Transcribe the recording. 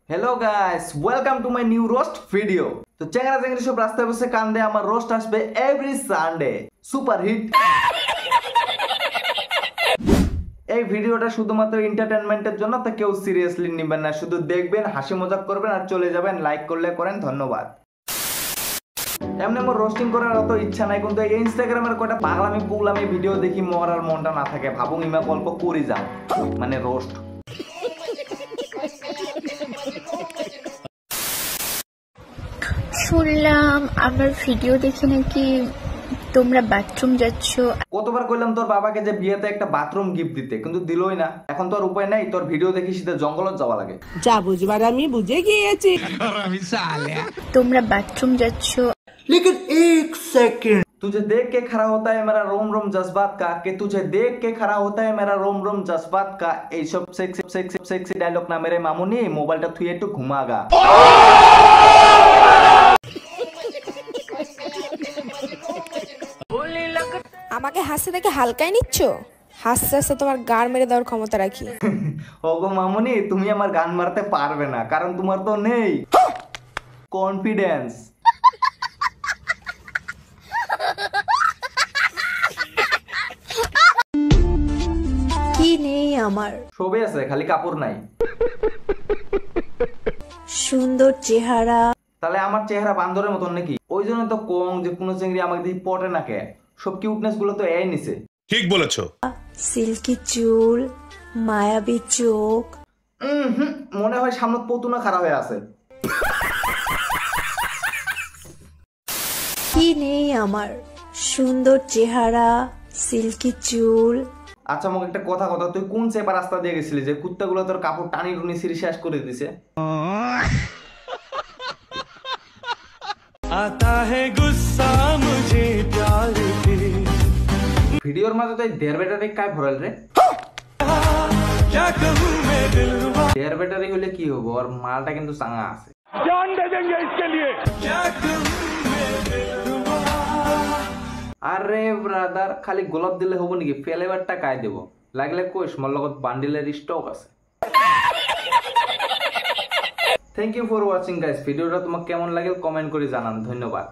Hello guys welcome to my new roast video. তো চেঙ্গরা চেঙ্গরি সব রাস্তায় বসে কান্দে, আমার রোস্ট আসবে এভরি সানডে। Super hit. এই ভিডিওটা শুধুমাত্র এন্টারটেইনমেন্টের জন্য, তো কেউ সিরিয়াসলি নেবেন না, শুধু দেখবেন, হাসি মজাক করবেন আর চলে যাবেন। লাইক করলে করেন, ধন্যবাদ। এমনি আমার রোস্টিং করার অত ইচ্ছা নাই, কিন্তু এই ইনস্টাগ্রামের কয়টা পাগলামি পুগলামি ভিডিও দেখি মরার মনটা না থাকে, ভাবুন ইমা গল্প করি যাও, মানে রোস্ট। শুনলাম আমার ভিডিও দেখে নাকি তোমরা বাথরুম যাচ্ছ। কতবার কইলাম তোর বাবাকে যে বিয়েতে একটা বাথরুম গিফট দিতে, কিন্তু দিলই না। এখন তোর উপায় নাই, তোর ভিডিও দেখি সিধা জঙ্গলত যাওয়া লাগে। যা বুঝবার আমি বুঝে গিয়েছি। তোমরা বাথরুম যাচ্ছ, लेकिन एक सेकंड, तुझे देख के खड़ा होता है मेरा रोम रोम जज्बात का, कि तुझे देख के खड़ा होता है मेरा रोम रोम जज्बात का। এই সব সেক্সি সেক্সি সেক্সি ডায়লগ না মেরে মামুনি, মোবাইলটা থুই একটু ঘুমাগা। আমাকে হাসতে দেখে হালকাই নিচ্ছ? হাসতে হাসতে তোমার গান মেরে দেওয়ার ক্ষমতা রাখি। ওগো মামুনি, তুমি আমার গান মারতে পারবে না, কারণ তোমার তো নেই কনফিডেন্স। কি নেই আমার? সবই আছে, খালি কাপড় নাই। সুন্দর চেহারা। তাহলে আমার চেহারা বান্দরের মতন নাকি? ওই জন্য তো কং যে কোন চিংড়ি আমাকে দেখি পটে না কে, সব কিউটনেস গুলো তো এই নিছে। ঠিক বলেছো। সিল্কি চুল, মায়াবী চোখ। মনে হয় সামনে পতুনা খারাপ হয়ে আছে। কি নেই আমার? সুন্দর চেহারা, সিল্কি চুল। আচ্ছা আমাকে একটা কথা কথা, তুই কোন চেপা রাস্তা দিয়ে গেছিলি যে কুত্তাগুলো তোর কাপড় টানি টুনি সিঁড়ি শেষ করে দিছে? ভিডিওর মাঝে তো দেড় ব্যাটারি কায় ভরাল রে? দেড় ব্যাটারি হলে কি হবো, আর মালটা কিন্তু চাঙা আছে। আরে ব্রাদার, খালি গোলাপ দিলে হবো নাকি? ফ্লেভারটা কায় দেবো? লাগলে কইস, মোর লগত বান্ডিলের স্টক আছে। Thank you for watching guys. ভিডিওটা তোমাকে কেমন লাগে কমেন্ট করে জানান, ধন্যবাদ।